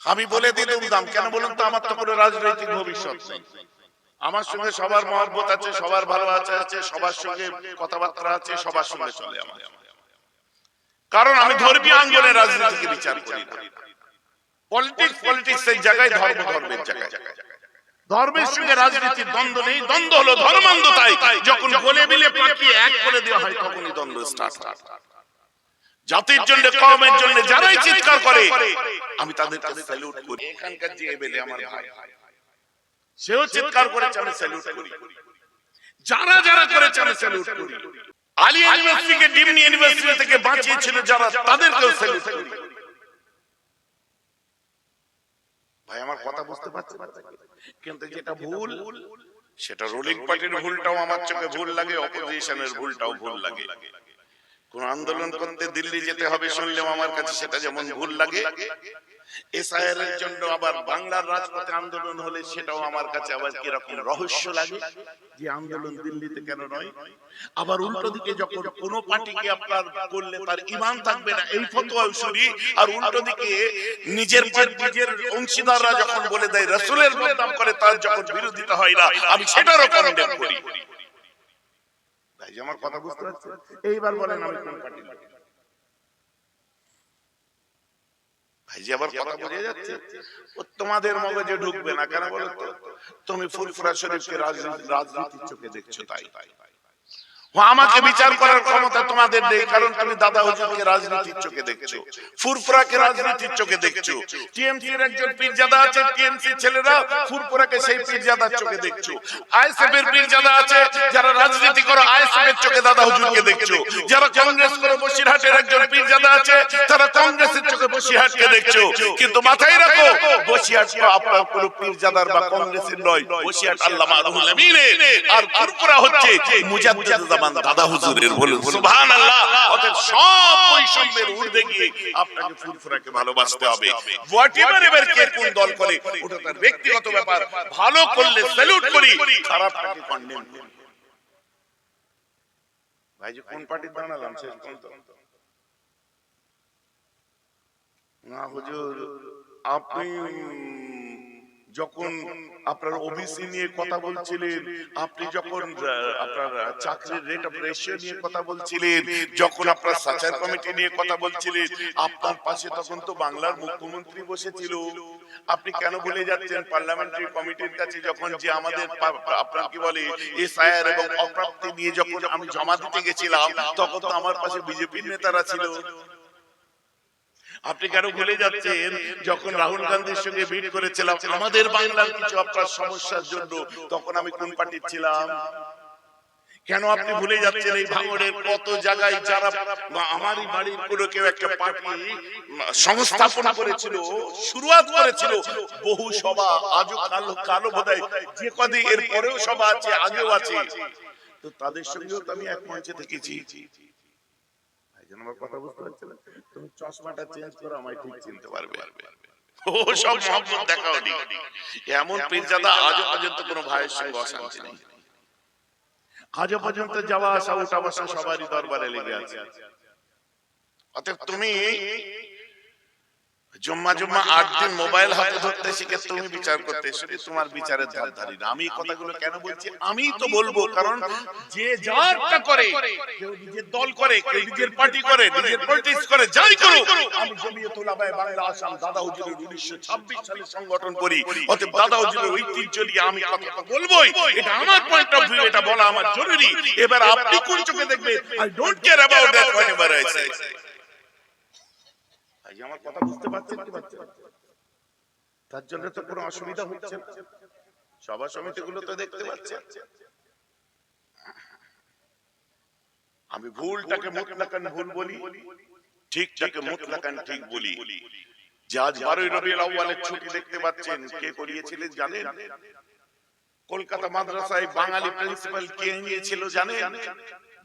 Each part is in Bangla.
আমি বলে দিলাম দাম কেন বলুন তো, আমার তো কোনো রাজনৈতিক ভবিষ্যৎ নেই। আমার সঙ্গে সবার মহব্বত আছে, সবার ভালোবাসা আছে, সবার সঙ্গে কথাবার্তা আছে, সবার সঙ্গে চলে আমার। কারণ আমি ধর্মীয় আঙ্গনে রাজনীতিকে বিচার করি না। পলিটিক্স এর জায়গায়, ধর্ম ধর্মের জায়গায়। ধর্মের সঙ্গে রাজনীতির দ্বন্দ্ব নেই, দ্বন্দ্ব হলো ধর্মান্ধতায়। যখন গলে মিলে পাকিয়ে এক করে দেওয়া হয় তখনই দ্বন্দ্ব স্টার্ট হয়। জাতির জন্য, কওমের জন্য যারাই চিৎকার করে আমি তাদেরকে স্যালুট করি। এখানকার যে এমএলএ আমার ভাই, সেও চিৎকার করেছে, আমি স্যালুট করি। যারা যারা করেছে আমি স্যালুট করি। আলী ইউনিভার্সিটিকে ডিমনি ইউনিভার্সিটি থেকে বাঁচিয়েছিল যারা, তাদেরকেও স্যালুট করি। ভাই আমার কথা বুঝতে পারছেন? কিন্তু যেটা ভুল, সেটা রুলিং পার্টির ভুলটাও আমার চোখে ভুল লাগে, অপোজিশনের ভুলটাও ভুল লাগে। কোন আন্দোলন করতে দিল্লি যেতে হবে শুনলেও আমার কাছে সেটা যেমন ভুল লাগে, এসআইআর এর জন্য আবার বাংলার রাজপথে আন্দোলন হলে সেটাও আমার কাছে আবার কি রকম রহস্য লাগে যে আন্দোলন দিল্লিতে কেন নয়। আবার উল্টো দিকে যখন কোন পার্টিকে আপনার করলে তার ঈমান থাকবে না এই ফতোয়াও শুনি, আর উল্টো দিকে নিজের অংশীদাররা যখন বলে দেয় রাসূলের বদনাম করে, তার যখন বিরোধিতা হয় না, আমি সেটারও কন্ডেম করি। ভাই আমার কথা বুঝতে পারছেন? এইবার বলেন আমি কোন পার্টি? ভাই যে আবার কথা বোঝা যাচ্ছে, তোমাদের মগজে ঢুকবে না কেন বলো তো? তুমি ফুরফুরা শরীফকে রাজনীতির চোখে দেখছো, তাই আমাকে বিচার করার ক্ষমতা তোমাদের নেই, কারণ তুমি দাদা হুজুরকে রাজনীতির চোখে দেখছো, ফুরফুরাকে রাজনীতির চোখে দেখছো। টিএমসি এর একজন পীরজাদা আছে, টিএমসি ছেলেরা ফুরফুরাকে সেই পীরজাদার চোখে দেখছো। আইএসএফ এর পীরজাদা আছে, যারা রাজনীতি করে আইএসএফ এর চোখে দাদা হুজুরকে দেখছো। যারা কংগ্রেস করে বসিরহাটের একজন পীরজাদা আছে, তারা কংগ্রেসের চোখে বসিরহাটকে দেখছো। কিন্তু মাথায় রাখো, বসিরহাট আপনার কোন পীরজাদার বা কংগ্রেসের নয়, বসিরহাট আল্লামা রুহুল আমিনের, আর ফুরফুরা হচ্ছে মুজাদ্দিদ দাদা হুজুরের। বলুন সুবহানাল্লাহ। অতএব সব বৈষম্যের ঊর্ধ্বে গিয়ে আপনাকে ফুরফুরাকে ভালোবাসতে হবে। হোয়াটএভার এভার কে কোন দল করে ওটা তার ব্যক্তিগত ব্যাপার। ভালো করলে স্যালুট করি, খারাপটাকে কন্ডেম করি। ভাই যে কোন পার্টি দাঁড়ালাম শেষ পর্যন্ত? না হুজুর, আপনি যখন আপনার ওবিসি নিয়ে কথা বলছিলেন, আপনি যখন আপনার চাকরির রেট অফ রেশিও নিয়ে কথা বলছিলেন, যখন আপনার সাচার কমিটি নিয়ে কথা বলছিলেন, আপনার পাশে তখন তো বাংলার মুখ্যমন্ত্রী বসেছিল। আপনি কেন ভুলে যাচ্ছেন পার্লামেন্টারি কমিটির কাছে যখন যে আমাদের আপনার কি বলে এসআইআর এবং অপ্রাপ্তি নিয়ে যখন আমি জমা দিতে গেছিলাম, তখন তো আমার পাশে বিজেপির নেতারা ছিল। আপনি কেন ভুলে যাচ্ছেন যখন রাহুল গান্ধীর সঙ্গে মিট করেছিলাম আমাদের বাংলার কিছু আপনার সমস্যার জন্য, তখন আমি কোন পার্টির ছিলাম? কেন আপনি ভুলে যাচ্ছেন এই ভাঙড়ের কত জায়গায় যারা আমারই বাড়ির কোনো কেউ একটা পার্টি সংস্থাপন করেছিল, শুরুয়াত করেছিল, বহু সভা আজও কালো বোধহয় যে কদিন এর পরেও সভা আছে, আগেও আছে, তো তাদের সঙ্গেও তো আমি এক মঞ্চে থেকেছি। আমার কথা বুঝতে পারছেন? তুমি চশমাটা চেঞ্জ করো, আমায় ঠিক চিনতে পারবে। ও সব মহব্বত দেখাও নি। এমন পীরজাদা আজও পর্যন্ত কোনো ভাইয়ের সঙ্গে অশান্তি নেই। আজও পর্যন্ত যাওয়া আসা উঠা বসা সবারই দরবারে লেগে আছে। অতএব তুমি জুম্মা 8 দিন মোবাইল হাতে ধরতে শিখে তুমি বিচার করতে এসে তোমার বিচারের ধার ধারি না। আমি কথাগুলো কেন বলছি? আমি তো বলবো, কারণ যে যারটা করে, কেউ নিজের দল করে, কেউ নিজের পার্টি করে, নিজের পলিটিক্স করে, যাই করুক, আমি জমিয়ত উলামায়ে বাংলা আসাম দাদা হুজুরের 1926 সালে সংগঠন করি। অতএব দাদা হুজুরের ঐতিহ্য নিয়ে আমি কথা বলবোই। এটা আমার পয়েন্ট অফ ভিউ, এটা বলা আমার জরুরি। এবার আপনি কোন চোখে দেখবেন, I don't care about that whatever I say. আমার কথা বুঝতে পারছেন কি পারছেন? তার জন্য তো কোনো অসুবিধা হচ্ছে না। সভা সমিতি গুলো তো দেখতে পাচ্ছেন। আমি ভুলটাকে মুতলাকান ভুল বলি, ঠিকটাকে মুতলাকান ঠিক বলি। যে আজ 12ই রবিউল আউয়ালের ছুটি দেখতে পাচ্ছেন, কে করিয়েছিলেন জানেন? কলকাতা মাদ্রাসায় বাঙালি প্রিন্সিপাল কে নিয়েছিল জানেন?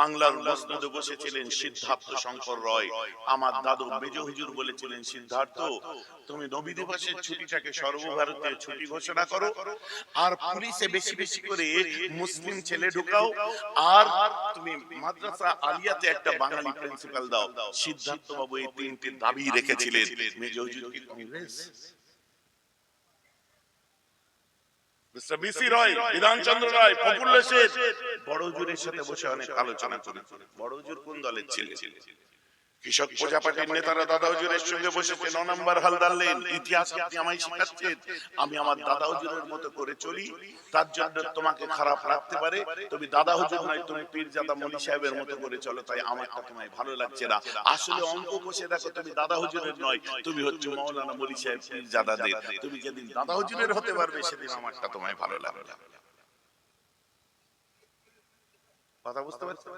বাংলার মসনদে বসেছিলেন সিদ্ধার্থ শঙ্কর রয়। আমার দাদু মেজ হুজুর বলেছিলেন, সিদ্ধার্থ তুমি নবী দিবসের ছুটিটাকে সর্বভারতীয় ছুটি ঘোষণা করো, আর পুলিশে বেশি বেশি করে মুসলিম ছেলে ঢুকাও, আর তুমি মাদ্রাসা আলিয়াতে একটা বাঙালি প্রিন্সিপাল দাও। সিদ্ধার্থ বাবু এই তিনটি দাবি রেখেছিলেন। মেজ হুজুর কি কংগ্রেস? মিস্টার বিসি রয়, বিধানচন্দ্র রায়, প্রফুল্ল সেন বড় হুজুরের সাথে বসে অনেক আলোচনা করি। বড় হুজুর কোন দলের ছিলেন? কৃষক প্রজাপার্টির নেতারা দাদা হুজুরের সঙ্গে বসেছে। ৯ নম্বর হালদার লেন। ইতিহাস আপনি আমায় শিখাচ্ছেন, আমি আমার দাদা হুজুরের মতো করে চলি, তার জন্য তোমাকে খারাপ লাগতে পারে। তুমি দাদা হুজুর নয়, তুমি পীরজাদা মলি সাহেবের মতো করে চলো, তাই আমারটা তোমায় ভালো লাগছে না। আসলে অঙ্ক কষে দেখো, তুমি দাদা হুজুরের নয়, তুমি হচ্ছে মাওলানা মলি সাহেব পীরজাদাদের। তুমি যেদিন দাদা হুজুরের হতে পারবে, সেদিন আমারটা তোমায় ভালো লাগবে। কথা বুঝতে পারছো?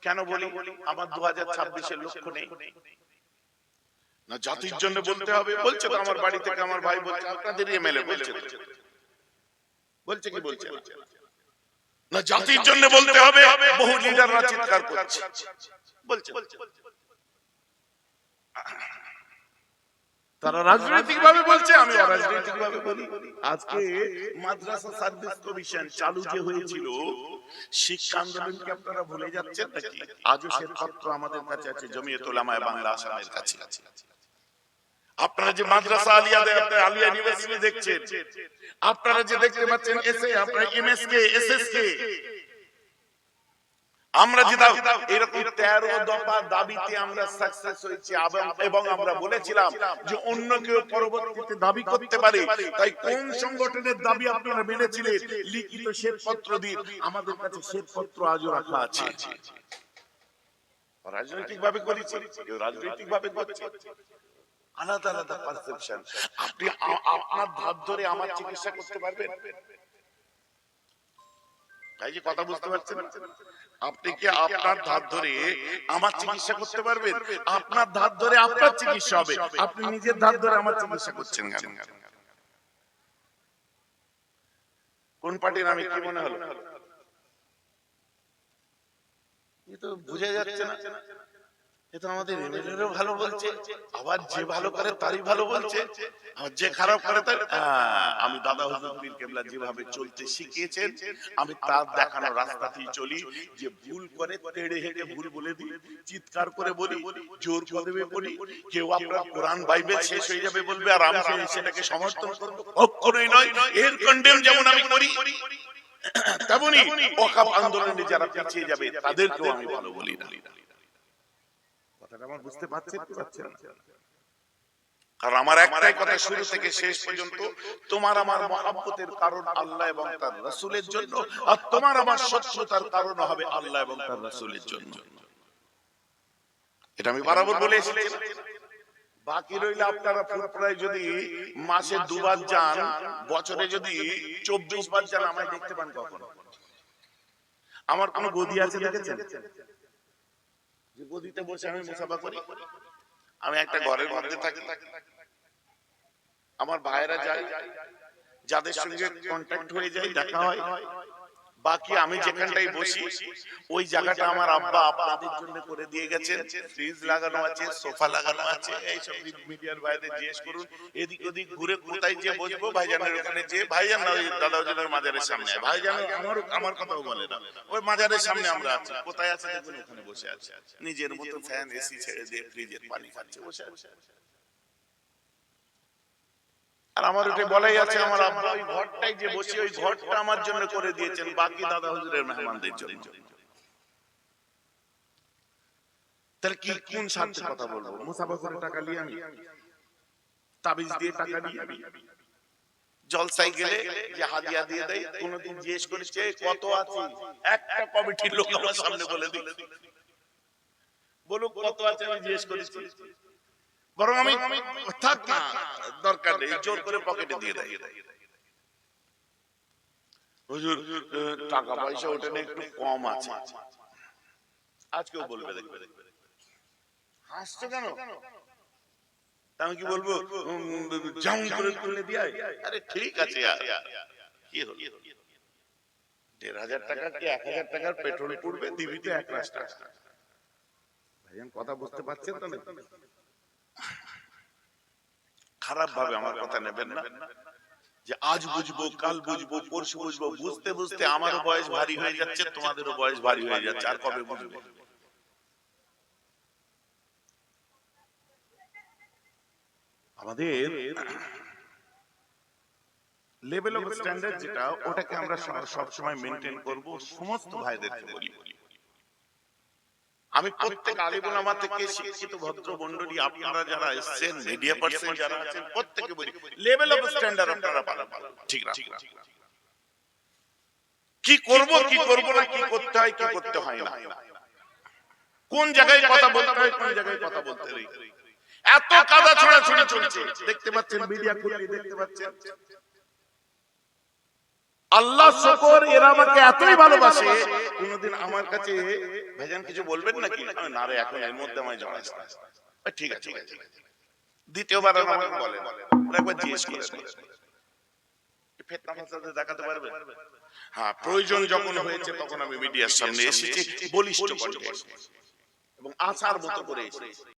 কেন বলি? আমার 2026-এর লক্ষ্য নেই না জাতির জন্য বলতে হবে। বলছে তো আমার বাড়ি থেকে আমার ভাই বলছে, আপনাদের এমএলএ বলছে, বলছে কি বলছে না জাতির জন্য বলতে হবে। বহু লিডাররা চিৎকার করছে, বলছে তারা রাজনৈতিক ভাবে বলছে, আমি অরাজনৈতিক ভাবে বলি। আজকে মাদ্রাসা সার্ভিস কমিশন চালু যে হয়েছিল, শিক্ষা আন্দোলনকে আপনারা ভুলে যাচ্ছেন নাকি? আজও সে পত্র আমাদের কাছে আছে, জমিয়ত উলামায়ে বাংলা আসামের কাছে। আপনারা যে মাদ্রাসা আলিয়াতে, আপনারা আলিয়া ইউনিভার্সিটি দেখছেন, আপনারা যে দেখতে পাচ্ছেন এসএ, আপনারা এমএসকে, এসএসকে, আমরা যে এরকম 13 দফা দাবিতে আমরা সাকসেস হয়েছি, এবং আমরা বলেছিলাম যে অন্য কেউ পরবর্তীতে দাবি করতে পারে। তাই কোন সংগঠনের দাবি আপনারা মেনেছিলেন, লিখিত শ্বেতপত্র দিন। আমাদের কাছে শ্বেতপত্র আজও রাখা আছে। রাজনৈতিক ভাবে করেছি, রাজনৈতিক ভাবে করছে, আলাদা আলাদা পারসেপশন। আপনি আপনার ধার ধরে আমার চিকিৎসা করতে পারবেন? তাই যে কথা বুঝতে পারছেন, আপনি কি আপনার ধার ধরে আমার চিকিৎসা করতে পারবেন? আপনার ধার ধরে আপনার চিকিৎসা হবে, আপনি নিজের ধার ধরে আমার চিকিৎসা করছেন কেন? কোন পার্টির আমি কি মনে হলো? এ তো বুঝে যাচ্ছে না। এটা আমাদের এমএলএরও ভালো বলছে, আবার যে ভালো করে তারই ভালো বলছে, আর যে খারাপ করে তার। আমি দাদা হুজুর পীর কেবলা যেভাবে চলতে শিখিয়েছেন, আমি তার দেখানো রাস্তাতেই চলি। যে ভুল করে তেড়ে হেঁটে ভুল বলে দিই, চিৎকার করে বলি, জোর কদমে বলি। কেউ আপনার কোরআন বাইবেল শেষ হয়ে যাবে বলবে, আর আমি সেটাকে সমর্থন করবো? কখনোই নয়। এর কন্ডেম যেমন আমি করি, তেমনি ওয়াকফ আন্দোলনে যারা পিছিয়ে যাবে তাদেরকেও আমি ভালো বলি না। কথাটা আমার বুঝতে পারছেন কি পারছেন না? কারণ আমার একটাই কথা শুরু থেকে শেষ পর্যন্ত, তোমার আমার মহব্বতের কারণ আল্লাহ এবং তার রাসূলের জন্য, আর তোমার আমার শত্রুতার কারণ হবে আল্লাহ এবং তার রাসূলের জন্য। এটা আমি বরাবর বলে এসেছি। বাকি রইল আপনারা ফুরফুরায় যদি মাসে 2 বার যান, বছরে যদি 24 বার যান, আমায় দেখতে পান কখন? আমার কোন গদি আছে দেখেছেন? যে গদিতে বসে আমি মুসাফা করি। আমি একটা ঘরের মধ্যে থাকি, আমার ভাইরা যায়, যাদের সঙ্গে কন্ট্যাক্ট হয়ে যায়, দেখা হয়। বাকি আমি যেখানটাই বসি, ওই জায়গাটা আমার আব্বা আপনাদের জন্য করে দিয়ে গেছেন। ফ্রিজ লাগানো আছে, সোফা লাগানো আছে। এই সব মিডিয়ার বাইরে জিজ্ঞেস করুন, এদিক ওদিক ঘুরে কোথায় যে বসবো, ভাইজানের ওখানে যে, ভাইজান না, ওই দাদা হুজুরের মাজারের সামনে। ভাইজান আমার কথাও বলে না, ওই মাজারের সামনে আমরা আছি। কোথায় আছে দেখুন, ওখানে বসে আছে, নিজের মতো ফ্যান এসি ছেড়ে দিয়ে ফ্রিজের পানি খাচ্ছে, বসে আছে। আর আমার ওটা বলাই আছে, আমার আব্বা ওই ঘরটাই যে বসে, ওই ঘরটা আমার জন্য করে দিয়েছেন, বাকি দাদা হুজুরের মেহমানদের জন্য। তাহলে কি কোন স্বার্থে কথা বলবো? মুসাফা করে টাকা নিয়ে আমি, তাবিজ দিয়ে টাকা নিয়ে আমি, জলসাই গেলে যে হাদিয়া দিয়ে দেয়, কোনদিন জিজ্ঞেস করেছে কত আছে? একটা কমিটির লোক আমার সামনে বলে দিল, বলুক কত আছে, আমি জিজ্ঞেস করেছি। বরং আমি থাক না, দরকার নেই, জোর করে পকেটে দিয়ে দেয়। হুজুর টাকা পয়সা ওটা একটু কম আছে, আজকেও বলবে, দেখবে। হাসছো কেন? আমি কি বলবো যেমন করে তুলে দিয়াই? আরে ঠিক আছে, কি হলো? 1,500 টাকা কি 1,000 টাকার পেট্রোল পুড়বে, দিবি তো 1 লাখ টাকা। ভাইজান কথা বুঝতে পারছেন তো? না খারাপ ভাবে আমার কথা নেবেন না, যে আজ বুঝবো, কাল বুঝবো, পরশু বুঝবো। বুঝতে বুঝতে আমারও বয়স ভারী হয়ে যাচ্ছে, তোমাদেরও বয়স ভারী হয়ে যাচ্ছে, আর কবে বুঝবে? আমাদের লেভেল অফ স্ট্যান্ডার্ড যেটা, ওটাকে আমরা সব সময় মেনটেন করব। সমস্ত ভাইদেরকে বলি, আমি প্রত্যেক আলিম ওলামা থেকে শিক্ষিত ভদ্র মণ্ডলী, আপনারা যারা এসেছেন, মিডিয়া পার্সন যারা আছেন, প্রত্যেককে বলি লেভেল অফ স্ট্যান্ডার্ড আপনারা পালন করুন, ঠিক রাখুন। কি করব কি করব না, কি করতে হয় কি করতে হয় না, কোন জায়গায় কথা বলতে হয় কোন জায়গায় কথা বলতে নেই, এত কাদা ছড়াছড়ি চলছে, দেখতে পাচ্ছেন মিডিয়া খুললে দেখতে পাচ্ছেন। আল্লাহ শুকর, এরা আমাকে এতই ভালোবাসে, কোনদিন আমার কাছে ভাইজান কিছু বলবেন নাকি, না রে এখন এর মধ্যে আমায় জড়াস না, ঠিক আছে দ্বিতীয়বার আমাকে বলেন, একবার জিজ্ঞেস করে ফিতনা ফাসাদ দেখাতে পারবেন। হ্যাঁ, প্রয়োজন যখন হয়েছে তখন আমি মিডিয়ার সামনে এসেছি বলিষ্ঠ কণ্ঠে এবং আসার মতো করে এসেছি।